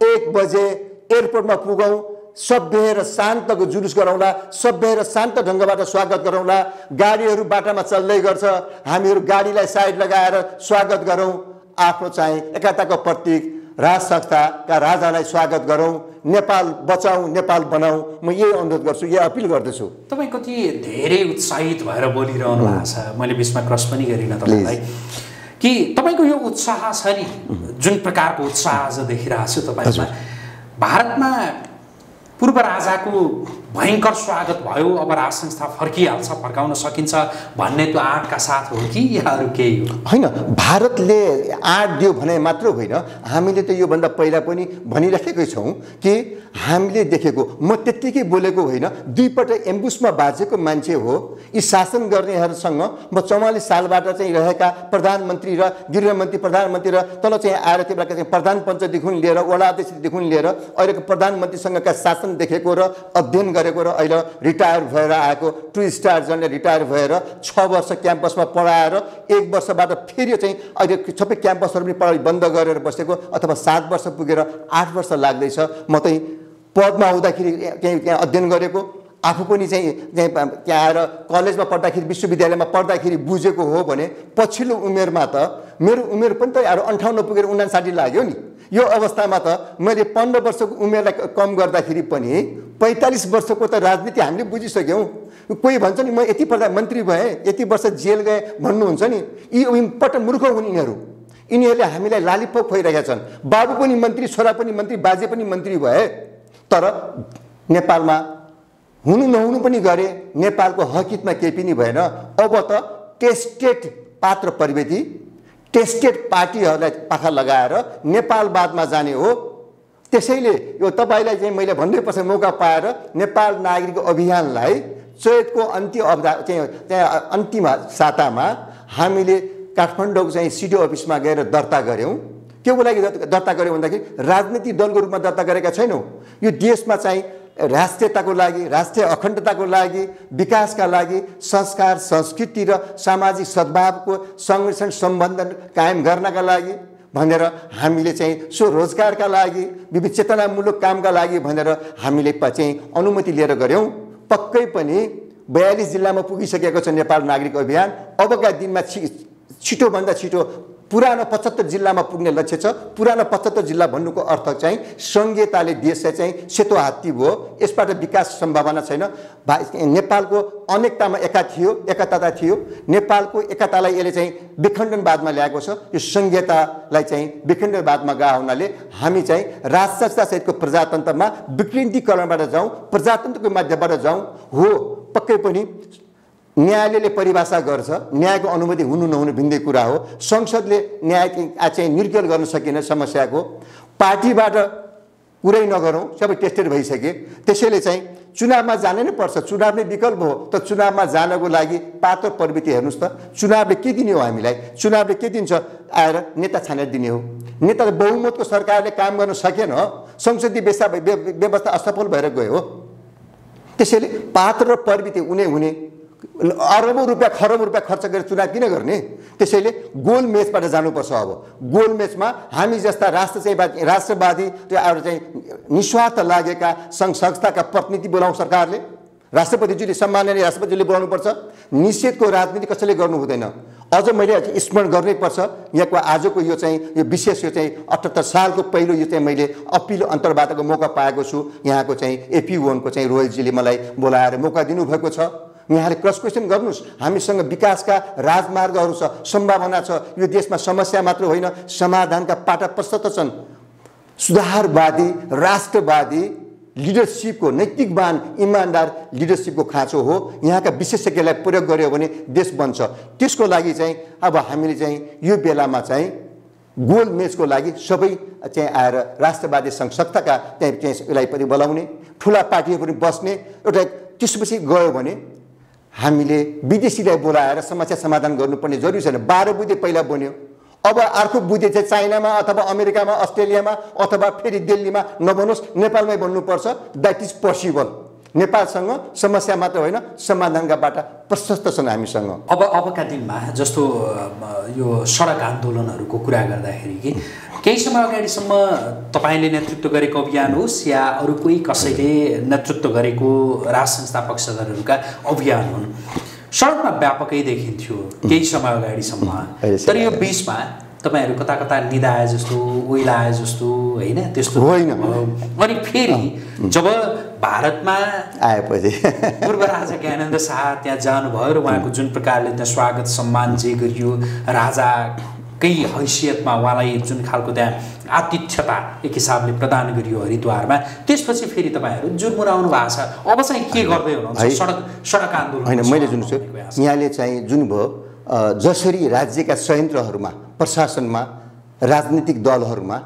1 बजे एयरपोर्टमा पुगौँ। सभ्य र शान्तको जुलुस गरौँला, सभ्य र शान्त ढङ्गबाट स्वागत गरौँला। गाडीहरू बाटामा चल्दै गर्छ, हामीहरू गाडीलाई साइड लगाएर स्वागत गरौँ। आफ्नो चाहिँ एकताको प्रतीक राज संस्थाका राजालाई स्वागत गरौँ। नेपाल बचाउँ, नेपाल बनाऊ। म यही अनुरोध गर्छु, यही अपिल गर्दछु। तपाईँ कति धेरै उत्साहित भएर बोलिरहनु भएको छ। मैले बिचमा क्रस पनि गरिनँ तपाईँलाई कि तपाईँको यो उत्साह छ नि, जुन प्रकारको उत्साह आज देखिरहेको छु तपाईँमा। भारतमा पूर्व राजाको भयङ्कर स्वागत भयो, अब राज संस्था फर्किहाल्छ, फर्काउन सकिन्छ भन्ने त्यो आँटका साथ हो कि या अरू केही हो? होइन, भारतले आँट दियो भने मात्र होइन, हामीले त योभन्दा पहिला पनि भनिराखेकै छौँ कि हामीले देखेको, म त्यत्तिकै बोलेको होइन, 2 पटक एम्बुसमा बाँचेको मान्छे हो। यी शासन गर्नेहरूसँग म 44 सालबाट चाहिँ रहेका प्रधानमन्त्री र गृहमन्त्री, प्रधानमन्त्री र तल चाहिँ आएर त्यो बेलाका चाहिँ प्रधान पञ्चदेखि लिएर वडा अध्यक्षदेखि लिएर अहिलेको प्रधानमन्त्रीसँगका शासन देखेको र अध्ययन गरेको र अहिले रिटायर भएर आएको 2 स्टार जनले रिटायर भएर 6 वर्ष क्याम्पसमा पढाएर 1 वर्षबाट फेरि चाहिँ अहिले सबै क्याम्पसहरू पनि पढाइ बन्द गरेर बसेको, अथवा 7 वर्ष पुगेर 8 वर्ष लाग्दैछ। म चाहिँ पदमा आउँदाखेरि त्यहाँ अध्ययन गरेको, आफू पनि चाहिँ त्यहाँ आएर कलेजमा पढ्दाखेरि, विश्वविद्यालयमा पढ्दाखेरि बुझेको हो भने पछिल्लो उमेरमा त मेरो उमेर पनि त 58 पुगेर 59 लाग्यो नि। यो अवस्थामा त मैले 15 वर्षको उमेरलाई कम गर्दाखेरि पनि 45 वर्षको त राजनीति हामीले बुझिसक्यौँ। कोही भन्छ नि म यति प्रधानमन्त्री भएँ, यति वर्ष जेल गएँ भन्नुहुन्छ नि, यी पट मूर्ख हुन् यिनीहरू। यिनीहरूले हामीलाई लालिपप खुवाइरहेका छन्। बाबु पनि मन्त्री, छोरा पनि मन्त्री, बाजे पनि मन्त्री भए, तर नेपालमा हुनु नहुनु पनि गरे, नेपालको हकितमा केही पनि भएन। अब त टेस्टेड पात्र प्रविधि, टेस्टेड पार्टीहरूलाई पाखा लगाएर नेपालवादमा जाने हो। त्यसैले यो तपाईँलाई चाहिँ मैले भन्नैपर्छ मौका पाएर नेपाल नागरिक अभियानलाई चैतको अन्तिम सातामा हामीले काठमाडौँ चाहिँ सिडिओ अफिसमा गएर दर्ता गऱ्यौँ। के को लागि दर्ता गऱ्यौँ भन्दाखेरि राजनीतिक दलको रूपमा दर्ता गरेका छैनौँ। यो देशमा चाहिँ राष्ट्रियताको लागि, राष्ट्रिय अखण्डताको लागि, विकासका लागि, संस्कार संस्कृति र सामाजिक सद्भावको संरक्षण सम्बन्धन कायम गर्नका लागि भनेर हामीले चाहिँ स्वरोजगारका लागि, विविध चेतनामूलक कामका लागि भनेर हामीले चाहिँ अनुमति लिएर गऱ्यौँ। पक्कै पनि 42 जिल्लामा पुगिसकेको छ नेपाल नागरिक अभियान। अबका दिनमा छिटोभन्दा छिटो पुरानो 75 जिल्लामा पुग्ने लक्ष्य छ। पुरानो 75 जिल्ला भन्नुको अर्थ चाहिँ संघीयताले देशलाई चाहिँ सेतो हात्ती भयो। यसबाट विकास सम्भावना छैन। नेपालको अनेकतामा एकता थियो। नेपालको एकतालाई यसले चाहिँ विखण्डनवादमा ल्याएको छ। यो संघीयतालाई चाहिँ विखण्डनवादमा गएको हुनाले हामी चाहिँ राजसत्तासहितको प्रजातन्त्रमा विकेन्द्रीकरणबाट जाउँ, प्रजातन्त्रको माध्यमबाट जाउँ। हो, पक्कै पनि न्यायालयले परिभाषा गर्छ, न्यायको अनुमति हुनु नहुनु भिन्दै कुरा हो। संसदले न्याय चाहिँ निर्क्रिय गर्न सकेन समस्याको। पार्टीबाट कुरै नगरौँ, सबै टेस्टेड भइसके। त्यसैले चाहिँ चुनावमा जानै नै पर्छ। चुनाव नै विकल्प हो। त चुनावमा जानको लागि पात्र प्रवृत्ति हेर्नुहोस् त। चुनावले के दिने हो हामीलाई? चुनावले के दिन्छ? आएर नेता छानेर दिने हो। नेता बहुमतको सरकारले काम गर्न सकेन, संसदीय व्यवस्था असफल भएर गयो हो। त्यसैले पात्र र प्रवृत्ति हुने अरबौं रुपियाँ खरबौं रुपियाँ खर्च गरेर चुनाव किन गर्ने? त्यसैले गोल मेचबाट जानुपर्छ। अब गोल मेचमा हामी जस्ता राष्ट्रवादी चाहिँ निस्वार्थ लागेका सङ्घ संस्थाका प्रतिनिधि बोलाउँ सरकारले। राष्ट्रपतिज्यूले सम्माननीय राष्ट्रपतिज्यूले बोलाउनुपर्छ। निषेधको राजनीति कसैले गर्नु हुँदैन। अझ मैले स्मरण गर्नैपर्छ यहाँको आजको यो चाहिँ यो विशेष यो चाहिँ 78 सालको पहिलो यो चाहिँ मैले अपिल अन्तर्वार्ताको मौका पाएको छु। यहाँको चाहिँ AP1 को चाहिँ रोहितजीले मलाई बोलाएर मौका दिनुभएको छ। यहाँले क्रस क्वेसन गर्नुहोस्। हामीसँग विकासका राजमार्गहरू छ, सम्भावना छ। यो देशमा समस्या मात्र होइन, समाधानका पाटा प्रशस्त छन्। सुधारवादी राष्ट्रवादी लिडरसिपको नैतिकवान इमान्दार लिडरसिपको खाँचो हो। यहाँका विशेषज्ञलाई प्रयोग गर्यो भने देश बन्छ। त्यसको लागि चाहिँ अब हामीले चाहिँ यो बेलामा चाहिँ गोल मेचको लागि सबै चाहिँ आएर राष्ट्रवादी सङ्घ संस्थाका चाहिँ यसलाई पनि बोलाउने, ठुला पार्टीहरू पनि बस्ने। एउटा त्यसपछि गयो भने हामीले विदेशीलाई बोलाएर समस्या समाधान गर्नुपर्ने जरुरी छैन। 12 बुँदे पहिला बन्यो, अब अर्को बुँदे चाहिँ चाइनामा अथवा अमेरिकामा, अस्ट्रेलियामा अथवा फेरि दिल्लीमा नबनोस्, नेपालमै बन्नुपर्छ। That is possible. नेपालसँग समस्या मात्र होइन, समाधानका बाटा प्रशस्त छन् हामीसँग। अबका दिनमा जस्तो यो सडक आन्दोलनहरूको कुरा गर्दाखेरि कि केही समय अगाडिसम्म तपाईँले नेतृत्व गरेको अभियान होस् या अरू कोही कसैले नेतृत्व गरेको राज संस्था पक्षधरहरूका अभियान हुन्, सडकमा व्यापकै देखिन्थ्यो केही समय अगाडिसम्म। तर यो बिचमा तपाईँहरू कता कता निदाए जस्तो, ओइलाए जस्तो होइन, त्यस्तो होइन। अनि फेरि जब भारतमा आएपछि पूर्व राजा ज्ञानेन्द्र शाह त्यहाँ जानुभयो र उहाँको जुन प्रकारले त्यहाँ स्वागत सम्मान जे गरियो, राजाकै हैसियतमा उहाँलाई जुन खालको त्यहाँ आतिथ्यता एक हिसाबले प्रदान गरियो हरिद्वारमा, त्यसपछि फेरि तपाईँहरू जुर्मुराउनु भएको छ। अब चाहिँ के गर्दै हुनुहुन्छ? सडक आन्दोलन होइन, मैले जुन यहाँले चाहिँ जुन भयो जसरी राज्यका संयन्त्रहरूमा, प्रशासनमा, राजनीतिक दलहरूमा,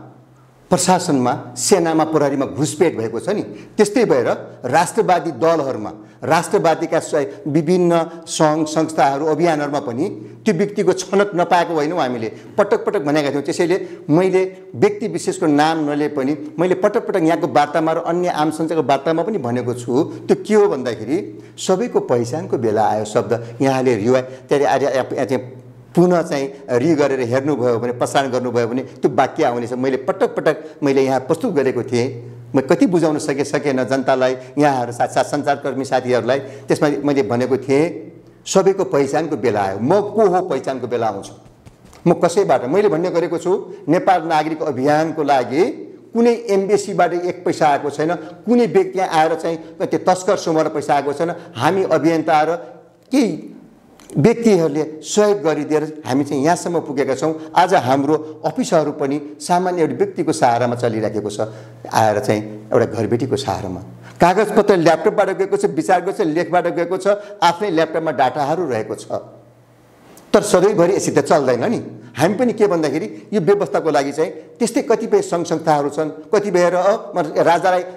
प्रशासनमा, सेनामा, प्रहरीमा घुसपेट भएको छ नि, त्यस्तै भएर राष्ट्रवादी दलहरूमा, राष्ट्रवादीका विभिन्न सङ्घ संस्थाहरू अभियानहरूमा पनि त्यो व्यक्तिको छनक नपाएको होइनौँ हामीले पटक पटक भनेका थियौँ। त्यसैले मैले व्यक्ति विशेषको नाम नलिए पनि मैले पटक पटक यहाँको वार्तामा र अन्य आम संस्थाको वार्तामा पनि भनेको छु। त्यो के हो भन्दाखेरि सबैको पहिचानको बेला आयो शब्द। यहाँले त्यहाँदेखि पुनः चाहिँ गरेर हेर्नुभयो भने, प्रसारण गर्नुभयो भने त्यो वाक्य आउनेछ। मैले पटक पटक मैले यहाँ प्रस्तुत गरेको थिएँ। म कति बुझाउन सकेन जनतालाई, यहाँहरू साथ सञ्चारकर्मी साथीहरूलाई। त्यसमा मैले भनेको थिएँ सबैको पहिचानको बेला आयो। म को हो पहिचानको बेला आउँछ। म कसैबाट मैले भन्ने गरेको छु, नेपाल नागरिक अभियानको लागि कुनै एम्बेसीबाट 1 पैसा आएको छैन, कुनै व्यक्ति आएर चाहिँ त्यो तस्कर समूहबाट पैसा आएको छैन। हामी अभियन्ता र केही व्यक्तिहरूले सहयोग गरिदिएर हामी चाहिँ यहाँसम्म पुगेका छौँ। आज हाम्रो अफिसहरू पनि सामान्य एउटा व्यक्तिको सहारामा चलिरहेको छ, आएर चाहिँ एउटा घरबेटीको सहारामा। कागजपत्र ल्यापटपबाट गएको छ, विचार गएको छ, लेखबाट गएको छ, आफ्नै ल्यापटपमा डाटाहरू रहेको छ। तर सधैँभरि यसरी त चल्दैन नि। हामी पनि के भन्दाखेरि यो व्यवस्थाको लागि चाहिँ त्यस्तै कतिपय सङ्घ संस्थाहरू छन्, कतिपय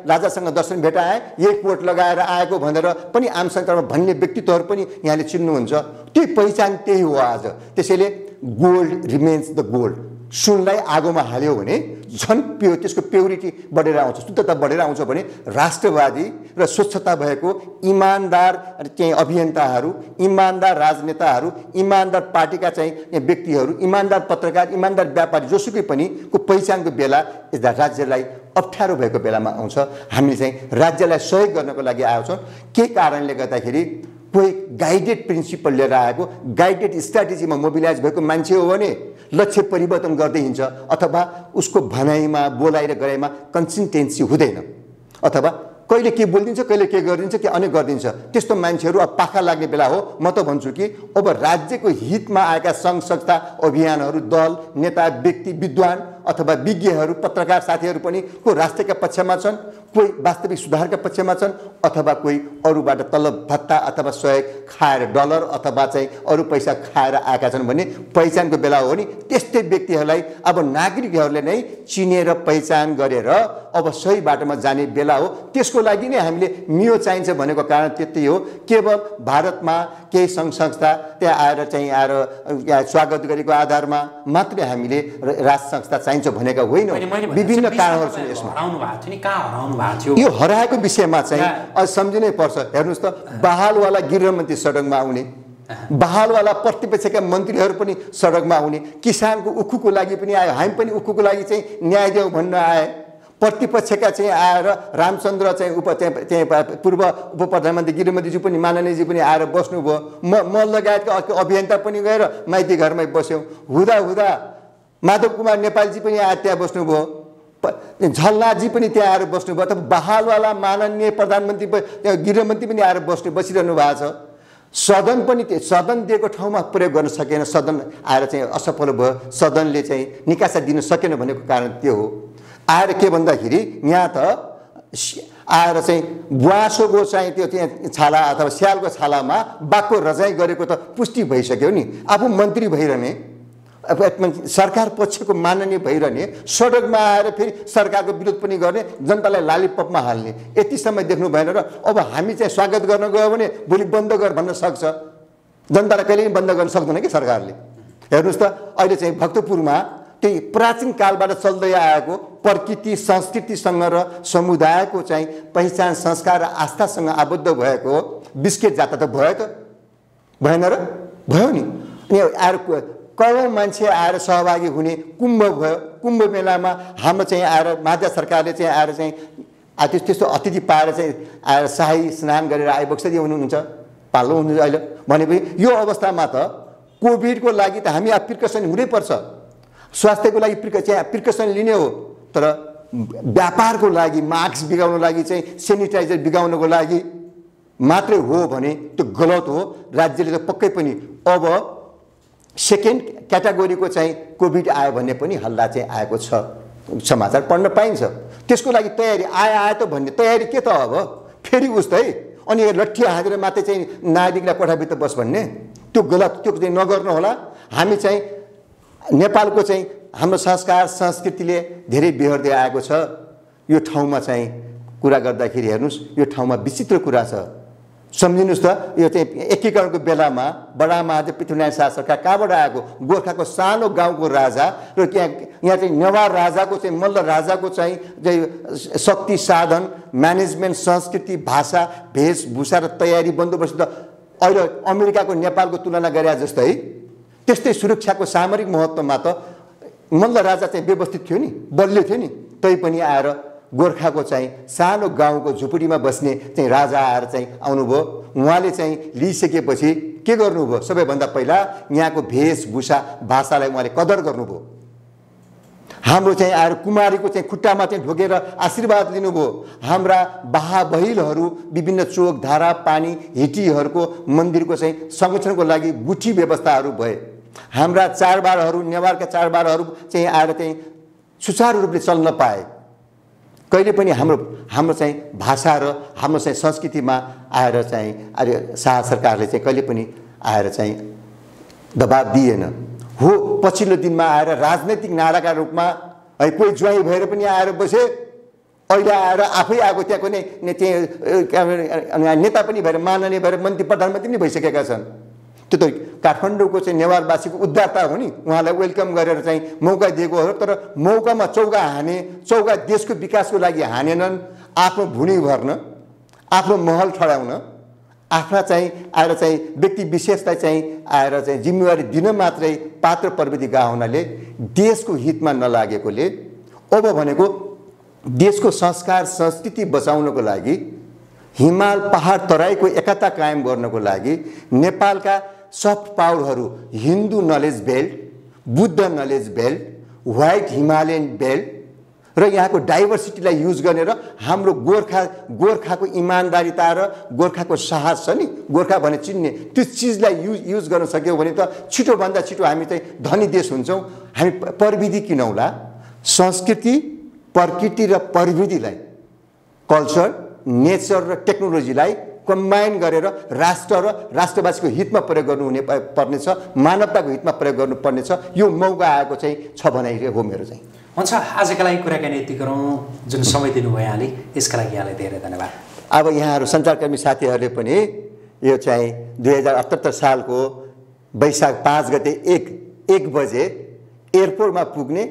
राजासँग दर्शन भेटाए यही कोट लगाएर आएको भनेर पनि आम संसारमा भन्ने व्यक्तित्वहरू पनि यहाँले चिन्नुहुन्छ। त्यही पहिचान त्यही हो आज। त्यसैले गोल्ड रिमेन्स द गोल्ड। सुनलाई आगोमा हाल्यो भने झन् त्यसको प्योरिटी बढेर आउँछ, शुद्धता बढेर आउँछ भने राष्ट्रवादी र स्वच्छता भएको इमान्दार चाहिँ अभियन्ताहरू, इमान्दार राजनेताहरू, इमान्दार पार्टीका चाहिँ व्यक्तिहरू, इमान्दार पत्रकार, इमान्दार व्यापारी जोसुकै पनि को पहिचानको बेला यस्ता राज्यलाई अप्ठ्यारो भएको बेलामा आउँछ। हामीले चाहिँ राज्यलाई सहयोग गर्नको लागि आएको छौँ। के कारणले गर्दाखेरि कोही गाइडेड प्रिन्सिपल लिएर आएको, गाइडेड स्ट्राटेजीमा मोबिलाइज भएको मान्छे हो भने लक्ष्य परिवर्तन गर्दै हिँड्छ, अथवा उसको भनाइमा बोलाइ र गराइमा कन्सिस्टेन्सी हुँदैन, अथवा कहिले के बोलिदिन्छ कहिले के गरिदिन्छ के अनेक गरिदिन्छ। त्यस्तो मान्छेहरू अब पाखा लाग्ने बेला हो। म त भन्छु कि अब राज्यको हितमा आएका सङ्घ संस्था, अभियानहरू, दल, नेता, व्यक्ति, विद्वान अथवा विज्ञहरू, पत्रकार साथीहरू पनि कोही राष्ट्रका पक्षमा छन्, कोही वास्तविक सुधारका पक्षमा छन्, अथवा कोही अरूबाट तलब भत्ता अथवा सहयोग खाएर डलर अथवा चाहिँ अरू पैसा खाएर आएका छन् भने पहिचानको बेला हो नि। त्यस्तै व्यक्तिहरूलाई अब नागरिकहरूले नै चिनेर पहिचान गरेर अब सही बाटोमा जाने बेला हो। त्यसको लागि नै हामीले मियो चाहिन्छ भनेको कारण त्यति हो। केवल भारतमा केही सङ्घ संस्था त्यहाँ आएर चाहिँ स्वागत गरेको आधारमा मात्रै हामीले राष्ट्र संस्था चाहिन्छ भनेका होइन। विभिन्न कारणहरू छन् यसमा। यो हराएको विषयमा चाहिँ अझ सम्झिनै पर्छ। हेर्नुहोस् त, बहालवाला गृहमन्त्री सडकमा आउने, बहालवाला प्रतिपक्षका मन्त्रीहरू पनि सडकमा आउने, किसानको उखुको लागि पनि आयो, हामी पनि उखुको लागि चाहिँ न्याय देऊ भन्न आए। प्रतिपक्षका चाहिँ आएर रामचन्द्र चाहिँ पूर्व उप प्रधानमन्त्री गृहमन्त्रीज्यू पनि माननीयजी पनि आएर बस्नुभयो। म लगायतका अभियन्ता पनि गएर माइती घरमै बस्यौँ। हुँदा हुँदा माधव कुमार नेपालजी पनि आएर त्यहाँ बस्नुभयो, झलनाथजी पनि त्यहाँ आएर बस्नुभयो, अथवा बहालवाला माननीय प्रधानमन्त्री गृहमन्त्री पनि आएर बसिरहनु भएको छ। सदन पनि सदन दिएको ठाउँमा प्रयोग गर्न सकेन, सदन आएर चाहिँ असफल भयो, सदनले चाहिँ निकासा दिन सकेन भनेको कारण त्यो हो। आएर के भन्दाखेरि यहाँ त आएर चाहिँ बुवासोको चाहिँ त्यो त्यहाँ छाला अथवा स्यालको छालामा बाघको रजाइ गरेको त पुष्टि भइसक्यो नि। आफू मन्त्री भइरहने, सरकार पक्षको माननीय भइरहने, सडकमा आएर फेरि सरकारको विरोध पनि गर्ने, जनतालाई लालीपपमा हाल्ने, यति समय देख्नु भएन। र अब हामी चाहिँ स्वागत गर्न गयो भने भोलि बन्द गर भन्न सक्छ, जनतालाई कहिले पनि बन्द गर्न सक्दैन कि सरकारले। हेर्नुहोस् त, अहिले चाहिँ भक्तपुरमा त्यही प्राचीन कालबाट चल्दै आएको प्रकृति संस्कृतिसँग र समुदायको चाहिँ पहिचान, संस्कार र आस्थासँग आबद्ध भएको बिस्केट जात्रा त भयो त भएन र? भयो नि। अनि आएर करोडौँ मान्छे आएर सहभागी हुने कुम्भ भयो। कुम्भ मेलामा हाम्रो चाहिँ आएर माझा सरकारले चाहिँ आएर चाहिँ त्यस्तो अतिथि पाएर चाहिँ आएर शाही स्नान गरेर आइबक्सदी हुनुहुन्छ, पालो हुनुहुन्छ अहिले। भनेपछि यो अवस्थामा त कोभिडको लागि त हामी प्रिकसन हुनैपर्छ, स्वास्थ्यको लागि प्रिकसन लिने हो। तर व्यापारको लागि, मास्क बिगाउनको लागि चाहिँ सेनिटाइजर बिगाउनको लागि मात्रै हो भने त्यो गलत हो। राज्यले त पक्कै पनि अब सेकेन्ड क्याटेगोरीको चाहिँ कोभिड आयो भन्ने पनि हल्ला चाहिँ आएको छ, समाचार पढ्न पाइन्छ। त्यसको लागि तयारी आयो त भन्ने तयारी के त अब फेरि उस्तै अनि लट्ठी हालेर मात्रै चाहिँ नागरिकलाई कोठाभित्र बस भन्ने, त्यो गलत, त्यो चाहिँ नगर्नु होला। हामी चाहिँ नेपालको चाहिँ हाम्रो संस्कार संस्कृतिले धेरै बेहोर्दै आएको छ। यो ठाउँमा चाहिँ कुरा गर्दाखेरि हेर्नुहोस्, यो ठाउँमा विचित्र कुरा छ। सम्झिनुहोस् त, यो चाहिँ एकीकरणको बेलामा बडामहाराजा पृथ्वीनारायण शाह सरकार कहाँबाट आएको? गोर्खाको सानो गाउँको राजा र यहाँ चाहिँ नेवार राजाको चाहिँ मल्ल राजाको चाहिँ शक्ति, साधन, म्यानेजमेन्ट, संस्कृति, भाषा, वेशभूषा र तयारी बन्दोबस्त त अहिले अमेरिकाको नेपालको तुलना गरे जस्तै त्यस्तै सुरक्षाको सामरिक महत्त्वमा त मल्ल राजा चाहिँ व्यवस्थित थियो नि, बलियो थियो नि। तैपनि आएर गोर्खाको चाहिँ सानो गाउँको झुपडीमा बस्ने चाहिँ राजा आएर चाहिँ आउनुभयो। उहाँले चाहिँ लिइसकेपछि के गर्नुभयो? सबैभन्दा पहिला यहाँको वेशभूषा, भाषालाई उहाँले कदर गर्नुभयो। हाम्रो चाहिँ आएर कुमारीको चाहिँ खुट्टामा चाहिँ ढोकेर आशीर्वाद लिनुभयो। हाम्रा बहाबहिलहरू विभिन्न चोक, धारा, पानी, हिटीहरूको मन्दिरको चाहिँ संरक्षणको लागि गुठी व्यवस्थाहरू भए। हाम्रा चाडबाडहरू, नेवारका चाडबाडहरू चाहिँ आएर चाहिँ सुचारू रूपले चल्न पाए। कहिले पनि हाम्रो चाहिँ भाषा र हाम्रो चाहिँ संस्कृतिमा आएर चाहिँ शाह सरकारले चाहिँ कहिले पनि आएर चाहिँ दबाब दिएन हो। पछिल्लो दिनमा आएर राजनैतिक नाराका रूपमा है कोही ज्वाइँ भएर पनि आएर बसे, अहिले आएर आफै आएको त्यहाँ कुनै नेता पनि भएर माननीय भएर मन्त्री प्रधानमन्त्री पनि भइसकेका छन्। त्यो त काठमाडौँको चाहिँ नेवारवासीको उद्धारता हो नि, उहाँलाई वेलकम गरेर चाहिँ मौका दिएको हो। तर मौकामा चौका हाने, चौका देशको विकासको लागि हानेनन्, आफ्नो भुँडी भर्न, आफ्नो महल ठडाउन, आफ्ना चाहिँ आएर चाहिँ व्यक्ति विशेषलाई चाहिँ आएर चाहिँ जिम्मेवारी दिन मात्रै पात्र प्रविधि गएको हुनाले देशको हितमा नलागेकोले अब भनेको देशको संस्कार संस्कृति बचाउनको लागि, हिमाल पहाड तराईको एकता कायम गर्नको लागि नेपालका सफ्ट पावरहरू Hindu knowledge belt, Buddha knowledge belt, white Himalayan belt र यहाँको डाइभर्सिटीलाई युज गर्ने र हाम्रो गोर्खाको इमान्दारिता र गोर्खाको साहस छ नि, गोर्खा भने चिन्ने त्यो चिजलाई युज गर्न सक्यौँ भने त छिटोभन्दा छिटो हामी चाहिँ धनी देश हुन्छौँ। हामी प्रविधि किनौला, संस्कृति प्रकृति र प्रविधिलाई, कल्चर नेचर र टेक्नोलोजीलाई कम्बाइन गरेर राष्ट्र र राष्ट्रवासीको हितमा प्रयोग गर्नुहुने पर्नेछ, मानवताको हितमा प्रयोग गर्नुपर्नेछ। यो मौका आएको चाहिँ छ भनाइ हो मेरो चाहिँ। हुन्छ, आजका लागि कुराकानी यति गरौँ। जुन समय दिनुभयो यहाँले, यसका लागि यहाँलाई धेरै धन्यवाद। अब यहाँहरू सञ्चारकर्मी साथीहरूले पनि यो चाहिँ 2078 सालको वैशाख 5 गते 1 बजे एयरपोर्टमा पुग्ने,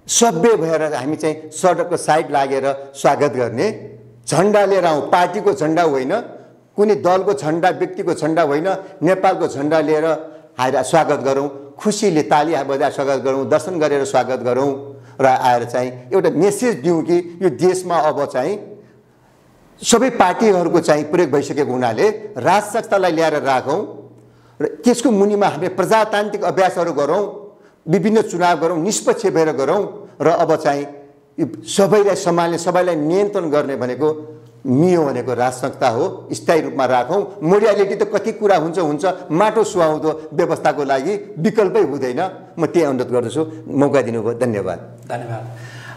सभ्य भएर हामी चाहिँ सडकको साइड लागेर स्वागत गर्ने, झन्डा लिएर आउँ, पार्टीको झन्डा होइन, कुनै दलको झन्डा, व्यक्तिको झन्डा होइन, नेपालको झन्डा लिएर आएर स्वागत गरौँ, खुसीले ताली बजाएर स्वागत गरौँ, दर्शन गरेर स्वागत गरौँ र आएर चाहिँ एउटा मेसेज दिउँ कि यो देशमा अब चाहिँ सबै पार्टीहरूको चाहिँ प्रयोग भइसकेको हुनाले राजसत्तालाई ल्याएर राखौँ र त्यसको मुनिमा हामीले प्रजातान्त्रिक अभ्यासहरू गरौँ, विभिन्न चुनाव गरौँ, निष्पक्ष भएर गरौँ र अब चाहिँ सबैलाई सम्हाल्ने, सबैलाई नियन्त्रण गर्ने भनेको मियो भनेको राजसत्ता हो। स्थायी रूपमा राखौँ। मोडालिटी त कति कुरा हुन्छ, माटो सुहाउँदो व्यवस्थाको लागि विकल्पै हुँदैन। म त्यही अनुरोध गर्दछु। मौका दिनुभयो, धन्यवाद। धन्यवाद।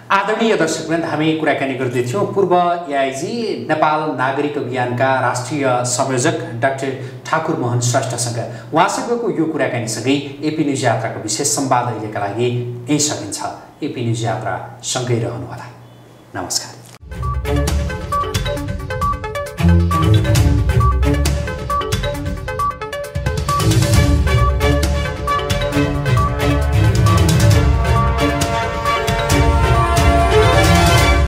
आदरणीय दर्शकवृन्द, हामी कुराकानी गर्दैथ्यौँ पूर्व एआइजी नेपाल नागरिक अभियानका राष्ट्रिय संयोजक डाक्टर ठाकुर मोहन श्रेष्ठसँग। उहाँसँगको यो कुराकानीसँगै एपी न्युज यात्राको विशेष संवाद अहिलेका लागि यहीँ सकिन्छ। एपी न्युज यात्रा सँगै रहनुहोला। नमस्कार।